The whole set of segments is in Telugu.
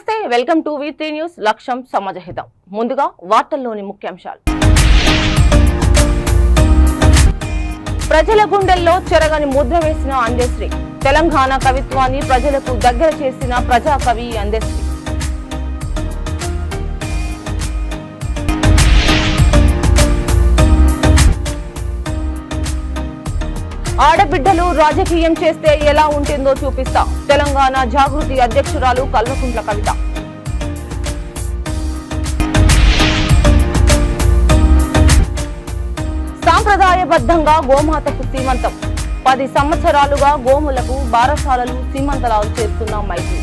నమస్తే, వెల్కమ్ టు V3 న్యూస్. లక్ష్యం సమాజహితం. ముందుగా వార్తల్లోని ముఖ్యాంశాలు. ప్రజల గుండెల్లో చెరగని ముద్ర వేసిన అందశ్రీ. తెలంగాణ కవిత్వాన్ని ప్రజలకు దగ్గర చేసిన ప్రజాకవి అందశ్రీ. ఆడబిడ్డలు రాజకీయం చేస్తే ఎలా ఉంటుందో చూపిస్తా. తెలంగాణ జాగృతి అధ్యక్షురాలు కల్వకుంట్ల కవిత. సాంప్రదాయబద్ధంగా గోమాతకు సీమంతం. 10 సంవత్సరాలుగా గోములకు బారసాలలు సీమంతలాలు చేస్తున్న మైత్రి.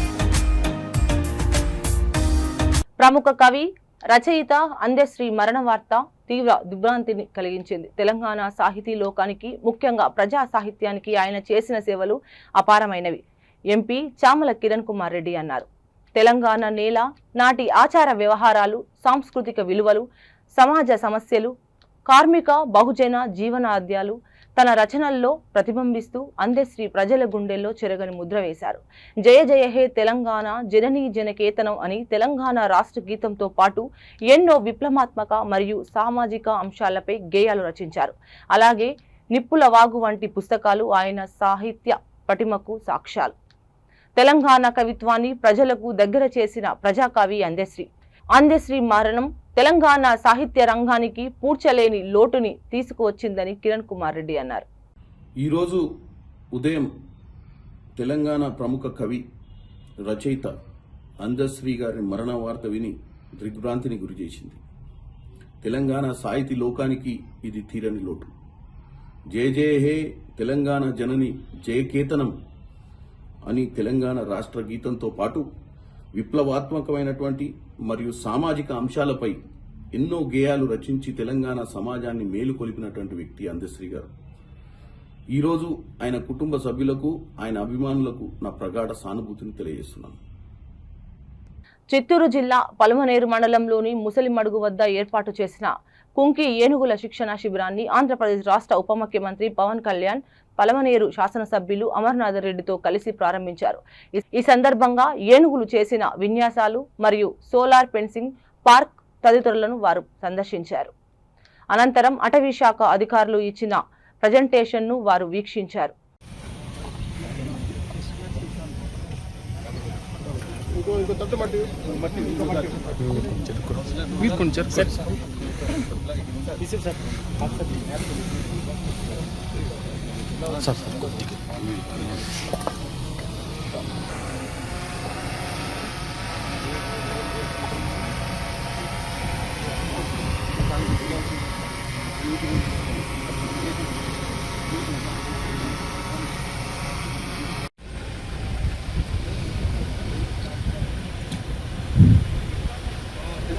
ప్రముఖ కవి రచయిత అందశ్రీ మరణ వార్త తీవ్ర దిగ్భ్రాంతిని కలిగించింది. తెలంగాణ సాహితీ లోకానికి, ముఖ్యంగా ప్రజా సాహిత్యానికి ఆయన చేసిన సేవలు అపారమైనవి. ఎంపీ చామల కిరణ్ కుమార్ రెడ్డి అన్నారు. తెలంగాణ నేల నాటి ఆచార వ్యవహారాలు, సాంస్కృతిక విలువలు, సమాజ సమస్యలు, కార్మిక బహుజన జీవనాద్యాలు తన రచనల్లో ప్రతిబింబిస్తూ అందశ్రీ ప్రజల గుండెల్లో చెరగని ముద్ర వేశారు. జయ జయ హే తెలంగాణ జననీ జనకేతనం అని తెలంగాణ రాష్ట్ర గీతంతో పాటు ఎన్నో విప్లవాత్మక మరియు సామాజిక అంశాలపై గేయాలు రచించారు. అలాగే నిప్పుల వాగు వంటి పుస్తకాలు ఆయన సాహిత్య పటిమకు సాక్ష్యాలు. తెలంగాణ కవిత్వాన్ని ప్రజలకు దగ్గర చేసిన ప్రజాకవి అందశ్రీ. అందశ్రీ మరణం తెలంగాణ సాహిత్య రంగానికి పూడ్చలేని లోటుని తీసుకువచ్చిందని కిరణ్ కుమార్ రెడ్డి అన్నారు. ఈరోజు ఉదయం తెలంగాణ ప్రముఖ కవి రచయిత అందశ్రీ గారి మరణ వార్త విని దిగ్భ్రాంతిని గురిచేసింది. తెలంగాణ సాహితీ లోకానికి ఇది తీరని లోటు. జయ జయ హే తెలంగాణ జనని జయకేతనం అని తెలంగాణ రాష్ట్ర గీతంతో పాటు విప్లవాత్మకమైనటువంటి మరియు సామాజిక అంశాలపై ఎన్నో గేయాలు రచించి తెలంగాణ సమాజాన్ని మేలుకొలిపినటువంటి వ్యక్తి అందశ్రీ గారు. ఈరోజు ఆయన కుటుంబ సభ్యులకు, ఆయన అభిమానులకు నా ప్రగాఢ సానుభూతిని తెలియజేస్తున్నాను. చిత్తూరు జిల్లా పలమనేరు మండలంలోని ముసలిమడుగు వద్ద ఏర్పాటు చేసిన కుంకి ఏనుగుల శిక్షణ శిబిరాన్ని ఆంధ్రప్రదేశ్ రాష్ట్ర ఉప ముఖ్యమంత్రి పవన్ కళ్యాణ్ పలమనేరు శాసనసభ్యులు అమర్నాథ్ రెడ్డితో కలిసి ప్రారంభించారు. ఈ సందర్భంగా ఏనుగులు చేసిన విన్యాసాలు మరియు సోలార్ ఫెన్సింగ్ పార్క్ తదితరులను వారు సందర్శించారు. అనంతరం అటవీ శాఖ అధికారులు ఇచ్చిన ప్రజెంటేషన్ను వారు వీక్షించారు.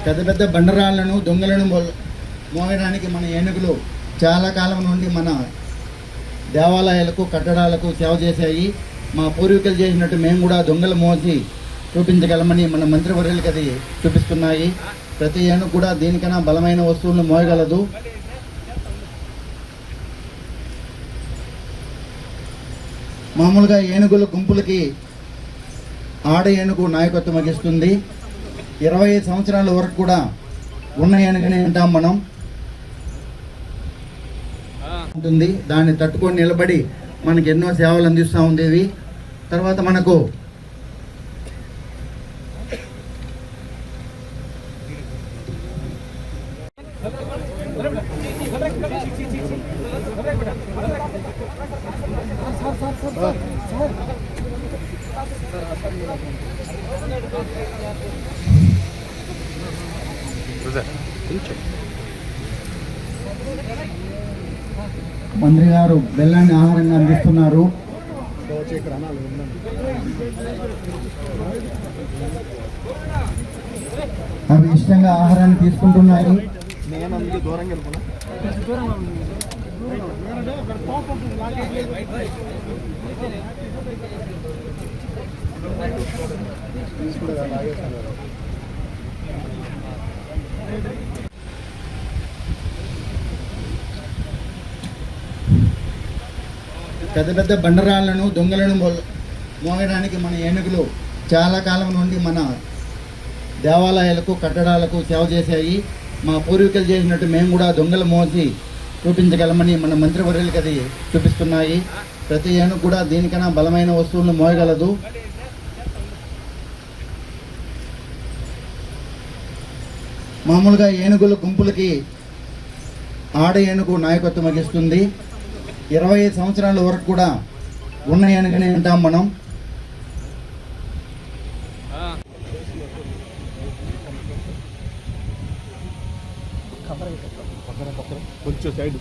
పెద్ద పెద్ద బండరాళ్లను, దొంగలను మోయడానికి మన ఏనుగులు చాలా కాలం నుండి మన దేవాలయాలకు, కట్టడాలకు సేవ చేశాయి. మా పూర్వీకులు చేసినట్టు మేము కూడా దొంగలు మోసి చూపించగలమని మన మంత్రివర్యులకు అది చూపిస్తున్నాయి. ప్రతి ఏనుగు కూడా దీనికన్నా బలమైన వస్తువులను మోయగలదు. మామూలుగా ఏనుగుల గుంపులకి ఆడ ఏనుగు నాయకత్వం వహిస్తుంది. 25 సంవత్సరాల వరకు కూడా ఉన్న ఏనుగని అంటాం మనం. ఉంటుంది దాన్ని తట్టుకొని నిలబడి మనకి ఎన్నో సేవలు అందిస్తూ ఉండేవి. తర్వాత మనకు మంత్రి గారు బెల్లాన్ని ఆహారంగా అందిస్తున్నారు. అవి ఇష్టంగా ఆహారాన్ని తీసుకుంటున్నాయి. పెద్ద పెద్ద బండరాళ్లను, దొంగలను మోయడానికి మన ఏనుగులు చాలా కాలం నుండి మన దేవాలయాలకు కట్టడాలకు సేవ చేశాయి. మా పూర్వీకులు చేసినట్టు మేము కూడా దొంగలు మోసి చూపించగలమని మన మంత్రివర్యులకి అది చూపిస్తున్నాయి. ప్రతి ఏనుగు కూడా దీనికన్నా బలమైన వస్తువులను మోయగలదు. మామూలుగా ఏనుగుల గుంపులకి ఆడ ఏనుగు నాయకత్వం వహిస్తుంది. 25 సంవత్సరాల వరకు కూడా ఉన్న ఏనుగని అంటాం మనం. కొంచెం సైడ్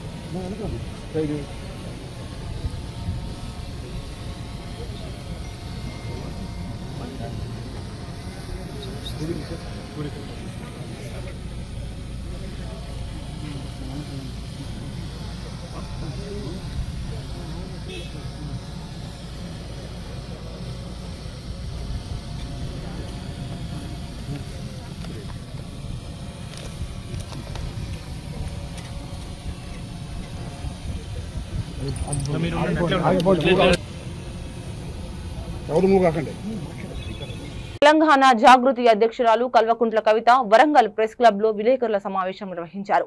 తెలంగాణ జాగృతి అధ్యక్షురాలు కల్వకుంట్ల కవిత వరంగల్ ప్రెస్ క్లబ్ లో విలేకరుల సమావేశం నిర్వహించారు.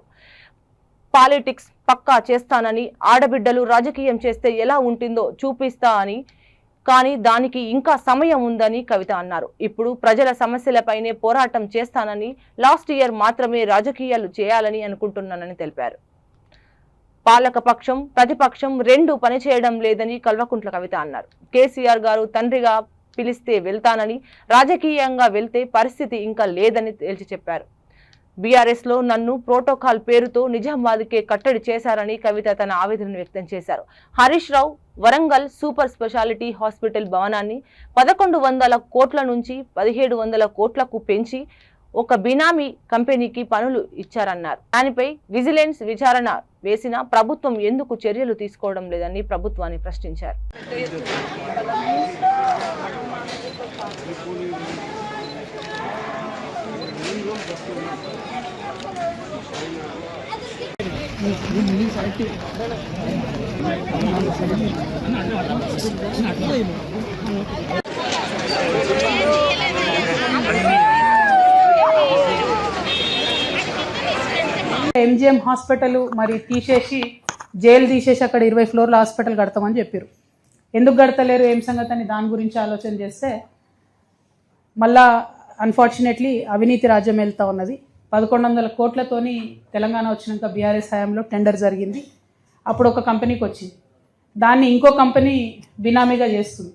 పాలిటిక్స్ పక్కా చేస్తానని, ఆడబిడ్డలు రాజకీయం చేస్తే ఎలా ఉంటుందో చూపిస్తా అని, కానీ దానికి ఇంకా సమయం ఉందని కవిత అన్నారు. ఇప్పుడు ప్రజల సమస్యలపైనే పోరాటం చేస్తానని, లాస్ట్ ఇయర్ మాత్రమే రాజకీయాలు చేయాలని అనుకుంటున్నానని తెలిపారు. పాలక పక్షం ప్రతిపక్షం రెండు పనిచేయడం లేదని కల్వకుంట్ల కవిత అన్నారు. కేసీఆర్ గారు తండ్రిగా పిలిస్తే వెళ్తానని, రాజకీయంగా వెళ్తే పరిస్థితి ఇంకా లేదని తేల్చి చెప్పారు. బీఆర్ఎస్ లో నన్ను ప్రోటోకాల్ పేరుతో నిజామాబాద్కే కట్టడి చేశారని కవిత తన ఆవేదనను వ్యక్తం చేశారు. Harish Rao Warangal super speciality hospital భవనాన్ని 1100 కోట్ల నుంచి 1700 కోట్లకు పెంచి ఒక బినామీ కంపెనీకి పనులు ఇచ్చారన్నారు. దానిపై విజిలెన్స్ విచారణ వేసినా ప్రభుత్వం ఎందుకు చర్యలు తీసుకోవడం లేదని ప్రభుత్వాన్ని ప్రశ్నించారు. ఎంజిఎం హాస్పిటల్ మరి తీసేసి జైలు తీసేసి అక్కడ 20 ఫ్లోర్ల హాస్పిటల్ కడతామని చెప్పారు. ఎందుకు కడతలేరు ఏం సంగతి అని దాని గురించి ఆలోచన చేస్తే మళ్ళా అన్ఫార్చునేట్లీ అవినీతి రాజ్యం వెళ్తూ ఉన్నది. 1100 కోట్లతోని తెలంగాణ వచ్చినాక బీఆర్ఎస్ హయాంలో టెండర్ జరిగింది. అప్పుడు ఒక కంపెనీకి వచ్చింది, దాన్ని ఇంకో కంపెనీ బినామీగా చేస్తుంది.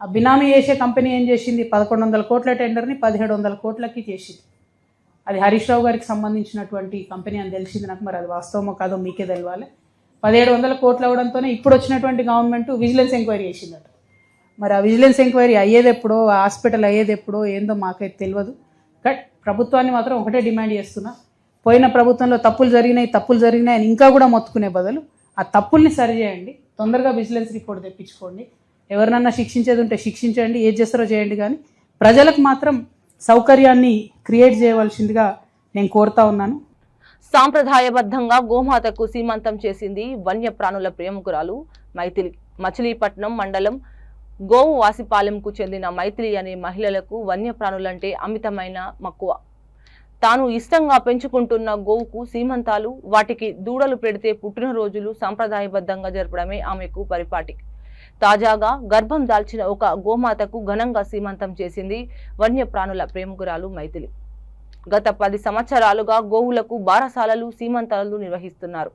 ఆ బినామీ చేసే కంపెనీ ఏం చేసింది, 1100 కోట్ల టెండర్ని 1700 కోట్లకి చేసింది. అది హరీష్ రావు గారికి సంబంధించినటువంటి కంపెనీ అని తెలిసింది నాకు. మరి అది వాస్తవమో కాదో మీకే తెలవాలి. 1700 కోట్లు అవ్వడంతోనే ఇప్పుడు వచ్చినటువంటి గవర్నమెంట్ విజిలెన్స్ ఎంక్వైరీ చేసిందట. మరి ఆ విజిలెన్స్ ఎంక్వైరీ అయ్యేది ఎప్పుడో, ఆ హాస్పిటల్ అయ్యేది ఎప్పుడో ఏందో మాకైతే తెలియదు. బట్ ప్రభుత్వాన్ని మాత్రం ఒకటే డిమాండ్ చేస్తున్నా, పోయిన ప్రభుత్వంలో తప్పులు జరిగినాయని ఇంకా కూడా మొత్తుకునే బదులు ఆ తప్పుల్ని సరిచేయండి, తొందరగా విజిలెన్స్ రిపోర్ట్ తెప్పించుకోండి, ఎవరినన్నా శిక్షించేది ఉంటే శిక్షించండి, ఏది చేస్తారో చేయండి, కానీ ప్రజలకు మాత్రం సౌకర్యాన్ని క్రియేట్ చేయవలసిందిగా నేను కోరుతా ఉన్నాను. సాంప్రదాయబద్ధంగా గోమాతకు సీమంతం చేసింది వన్యప్రాణుల ప్రేమికురాలు మైథిలి. మచిలీపట్నం మండలం గోవు వాసిపాలెంకు చెందిన మైథిలి అనే మహిళలకు వన్యప్రాణులంటే అమితమైన మక్కువ. తాను ఇష్టంగా పెంచుకుంటున్న గోవుకు సీమంతాలు, వాటికి దూడలు పెడితే పుట్టినరోజులు సాంప్రదాయబద్ధంగా జరపడమే ఆమెకు పరిపాటి. తాజాగా గర్భం దాల్చిన ఒక గోమాతకు ఘనంగా సీమంతం చేసింది వన్యప్రాణుల ప్రేమికురాలు మైథిలి. గత 10 సంవత్సరాలుగా గోవులకు బారసాలలు, సీమంతాలు నిర్వహిస్తున్నారు.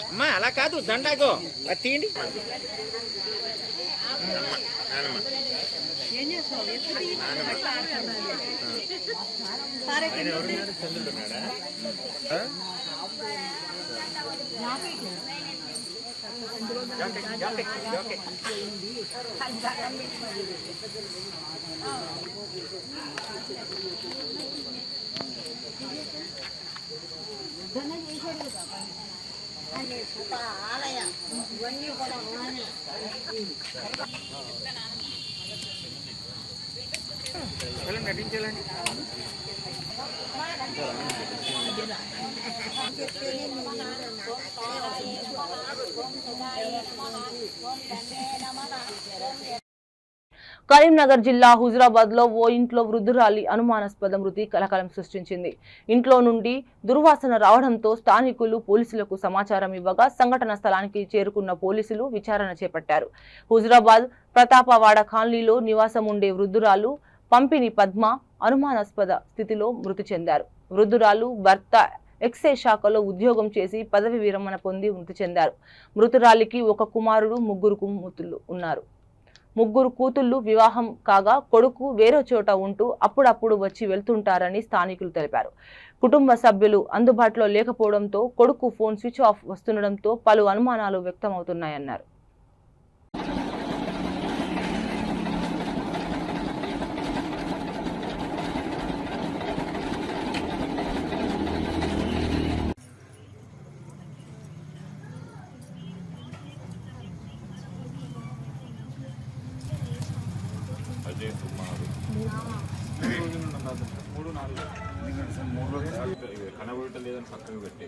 అమ్మా అలా కాదు దండాగో అది తీయండి. నటించాలండి. కరీంనగర్ జిల్లా హుజురాబాద్ లో ఓ ఇంట్లో వృద్ధురాలి అనుమానాస్పద మృతి కలకలం సృష్టించింది. ఇంట్లో నుండి దుర్వాసన రావడంతో స్థానికులు పోలీసులకు సమాచారం ఇవ్వగా సంఘటన స్థలానికి చేరుకున్న పోలీసులు విచారణ చేపట్టారు. హుజురాబాద్ ప్రతాపవాడ కాలనీలో నివాసం ఉండే వృద్ధురాలు పంపిణి పద్మ అనుమానాస్పద స్థితిలో మృతి చెందారు. వృద్ధురాలు భర్త ఎక్సైజ్ శాఖలో ఉద్యోగం చేసి పదవి విరమణ పొంది మృతి చెందారు. మృతురాలికి ఒక కుమారుడు, ముగ్గురు కూతుళ్లు వివాహం కాగా కొడుకు వేరే చోట ఉంటూ అప్పుడప్పుడు వచ్చి వెళ్తుంటారని స్థానికులు తెలిపారు. కుటుంబ సభ్యులు అందుబాటులో లేకపోవడంతో కొడుకు ఫోన్ స్విచ్ ఆఫ్ వస్తుండడంతో పలు అనుమానాలు వ్యక్తమవుతున్నాయన్నారు. కనబడలేదని పక్కకు పెట్టి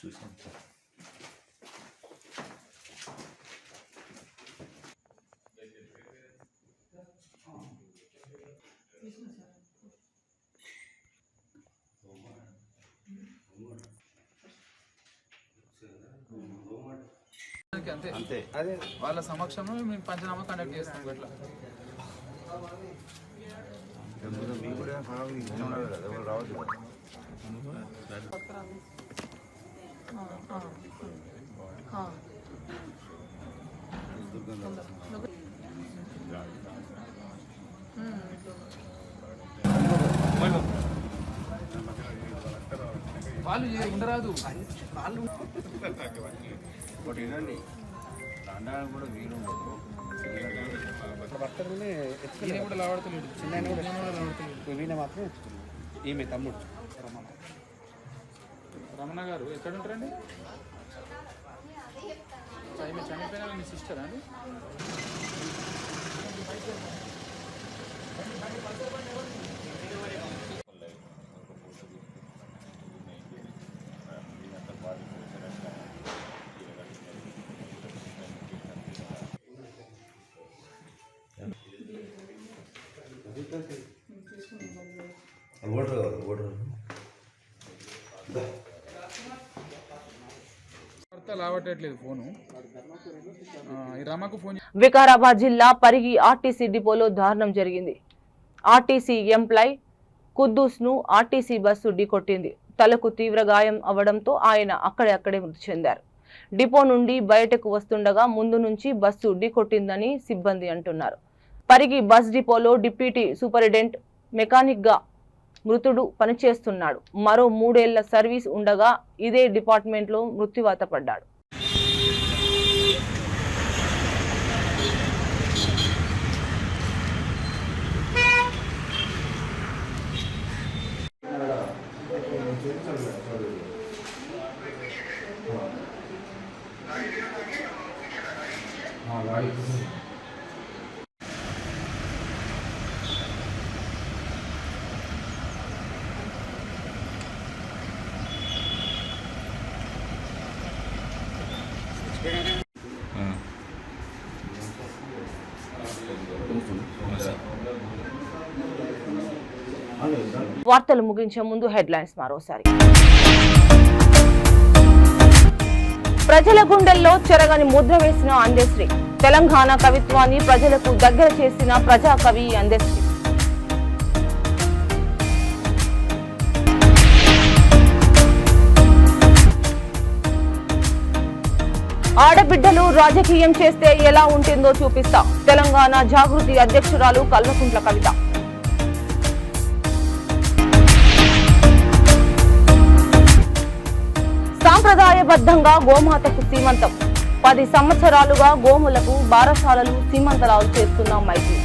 చూసాను. అంతే అదే వాళ్ళ సమక్షంలో మేము పంచనామా కండక్ట్ చేస్తాం. ఇట్లా రావద్దు. వాళ్ళు ఉండరాదు. ఒకటి వినండి, దండానికి కూడా వీలు ఉండదు. ఈయన కూడా లావడతలేడు, చిన్న కూడా లావడతలేడు. వీణ మాత్రం ఈమె తమ్ముడు రమణ గారు ఎక్కడ ఉంటారండి? ఈమె చనిపోయిన మీ సిస్టరా అండి? వికారాబాద్ జిల్లా పరిగి ఆర్టీసీ డిపోలో దారుణం జరిగింది. ఆర్టీసీ ఎంప్లాయ్ కుద్దూస్ ను ఆర్టీసీ బస్సు ఢీకొట్టింది. తలకు తీవ్ర గాయం అవడంతో ఆయన అక్కడే మృతి చెందారు. డిపో నుండి బయటకు వస్తుండగా ముందు నుంచి బస్సు ఢీకొట్టిందని సిబ్బంది అంటున్నారు. పరిగి బస్ డిపోలో డిప్యూటీ సూపరింటెండెంట్ మెకానిక్ గా మృతుడు పనిచేస్తున్నాడు. మరో 3 ఏళ్ల సర్వీస్ ఉండగా ఇదే డిపార్ట్మెంట్ లో మృత్యువాత పడ్డాడు. వార్తలు ముగించే ముందు హెడ్లైన్స్ మరోసారి. ప్రజల గుండెల్లో చెరగని ముద్ర వేసిన అందశ్రీ. తెలంగాణ కవిత్వాన్ని ప్రజలకు దగ్గర చేసిన ప్రజాకవి అందశ్రీ. ఆడబిడ్డలు రాజకీయం చేస్తే ఎలా ఉంటుందో చూపిస్తా. తెలంగాణ జాగృతి అధ్యక్షురాలు కల్వకుంట్ల కవిత. సాంప్రదాయబద్ధంగా గోమాతకు సీమంతం. 10 సంవత్సరాలుగా గోములకు బారసాలలు సీమంతరాలు చేస్తున్న మైత్రి.